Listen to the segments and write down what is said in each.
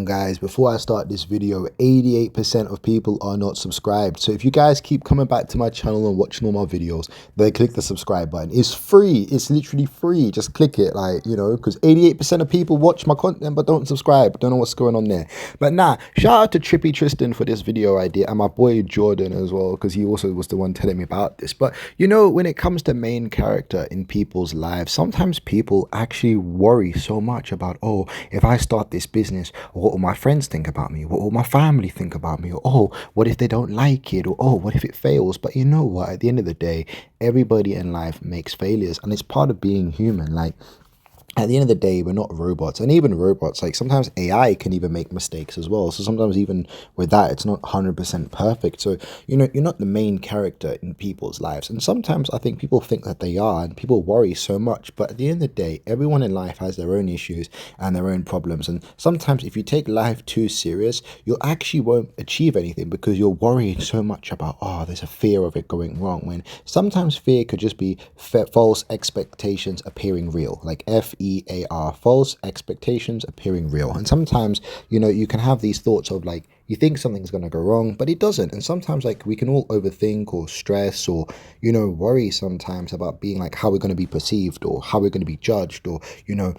And guys, before I start this video, 88% of people are not subscribed. So if you guys keep coming back to my channel and watching all my videos, then click the subscribe button. It's free. It's literally free. Just click it, like, you know, because 88% of people watch my content but don't subscribe. Don't know what's going on there. But nah, shout out to Trippy Tristan for this video idea, and my boy Jordan as well, because he also was the one telling me about this. But you know, when it comes to main character in people's lives, sometimes people actually worry so much about, oh, if I start this business, what will my friends think about me? What will my family think about me? Or, oh, what if they don't like it? Or, oh, what if it fails? But you know what? At the end of the day, everybody in life makes failures, and it's part of being human. Like, at the end of the day, we're not robots. And even robots, like sometimes AI can even make mistakes as well. So sometimes even with that, it's not 100% perfect. So, you know, you're not the main character in people's lives. And sometimes I think people think that they are, and people worry so much. But at the end of the day, everyone in life has their own issues and their own problems. And sometimes if you take life too serious, you actually won't achieve anything because you're worrying so much about, oh, there's a fear of it going wrong. When sometimes fear could just be false expectations appearing real, like FEAR, false expectations appearing real. And sometimes, you know, you can have these thoughts of like, you think something's going to go wrong, but it doesn't. And sometimes like we can all overthink or stress or, you know, worry sometimes about being like how we're going to be perceived or how we're going to be judged, or, you know,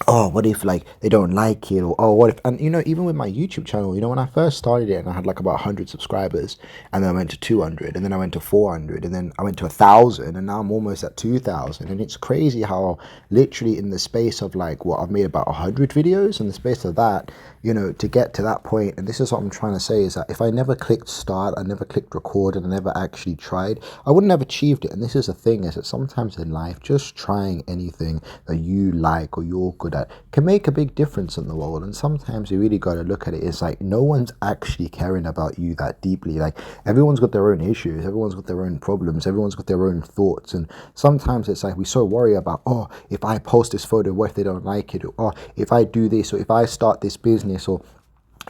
oh, what if like they don't like it? Or, oh, what if, and you know, even with my YouTube channel, you know, when I first started it and I had like about 100 subscribers, and then I went to 200, and then I went to 400, and then I went to 1,000, and now I'm almost at 2,000. And it's crazy how literally in the space of like, what, I've made about 100 videos in the space of that, you know, to get to that point. And this is what I'm trying to say, is that if I never clicked start, I never clicked record, and I never actually tried, I wouldn't have achieved it. And this is the thing, is that sometimes in life, just trying anything that you like or you're good at can make a big difference in the world. And sometimes you really got to look at it, it's like no one's actually caring about you that deeply. Like, everyone's got their own issues, everyone's got their own problems, everyone's got their own thoughts. And sometimes it's like we so worry about, oh, if I post this photo, what if they don't like it? Or, oh, if I do this, or if I start this business, or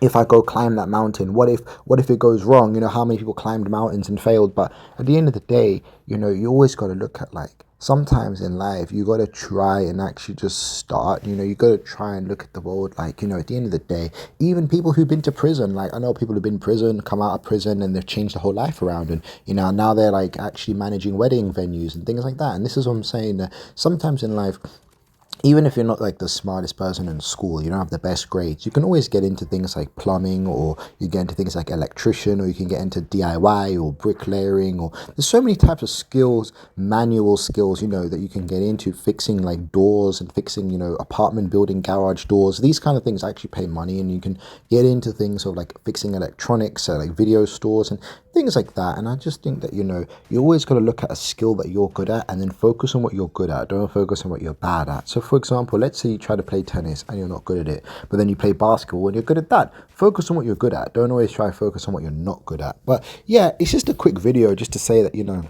if I go climb that mountain, what if it goes wrong? You know, how many people climbed mountains and failed? But at the end of the day, you know, you always got to look at, like, sometimes in life you got to try and actually just start. You know, you got to try and look at the world, like, you know, at the end of the day, even people who've been to prison, like, I know people who've been in prison, come out of prison, and they've changed their whole life around, and, you know, now they're like actually managing wedding venues and things like that. And this is what I'm saying, that sometimes in life, even if you're not like the smartest person in school, you don't have the best grades, you can always get into things like plumbing, or you get into things like electrician, or you can get into DIY or bricklayering, or there's so many types of skills, manual skills, you know, that you can get into, fixing like doors and fixing, you know, apartment building garage doors. These kind of things actually pay money, and you can get into things of like fixing electronics, like video stores and things like that. And I just think that, you know, you always got to look at a skill that you're good at and then focus on what you're good at. Don't focus on what you're bad at. So for example, let's say you try to play tennis and you're not good at it, but then you play basketball and you're good at that. Focus on what you're good at. Don't always try to focus on what you're not good at. But yeah, it's just a quick video just to say that, you know,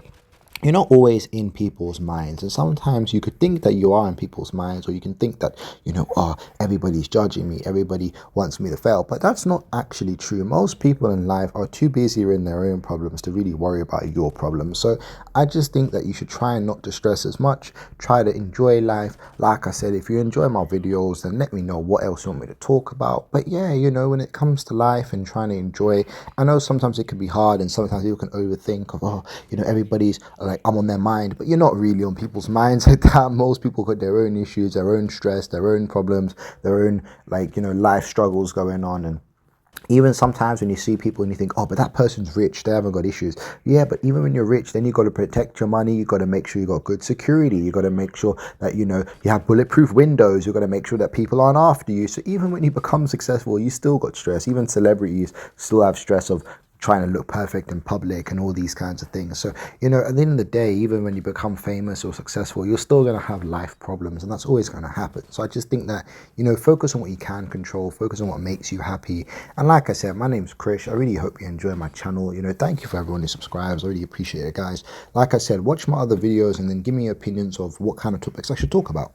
you're not always in people's minds, and sometimes you could think that you are in people's minds, or you can think that, you know, oh, everybody's judging me, everybody wants me to fail, but that's not actually true. Most people in life are too busy in their own problems to really worry about your problems. So I just think that you should try and not to stress as much, try to enjoy life. Like I said, if you enjoy my videos, then let me know what else you want me to talk about. But yeah, you know, when it comes to life and trying to enjoy, I know sometimes it can be hard, and sometimes people can overthink of, oh, you know, everybody's like, I'm on their mind, but you're not really on people's minds like that. Most people got their own issues, their own stress, their own problems, their own, like, you know, life struggles going on. And even sometimes when you see people and you think, oh, but that person's rich, they haven't got issues. Yeah, but even when you're rich, then you got to protect your money. You got to make sure you got good security. You got to make sure that, you know, you have bulletproof windows. You got to make sure that people aren't after you. So even when you become successful, you still got stress. Even celebrities still have stress of trying to look perfect in public and all these kinds of things. So, you know, at the end of the day, even when you become famous or successful, you're still going to have life problems, and that's always going to happen. So I just think that, you know, focus on what you can control, focus on what makes you happy. And like I said, my name's Krish. I really hope you enjoy my channel. You know, thank you for everyone who subscribes. I really appreciate it, guys. Like I said, watch my other videos and then give me your opinions of what kind of topics I should talk about.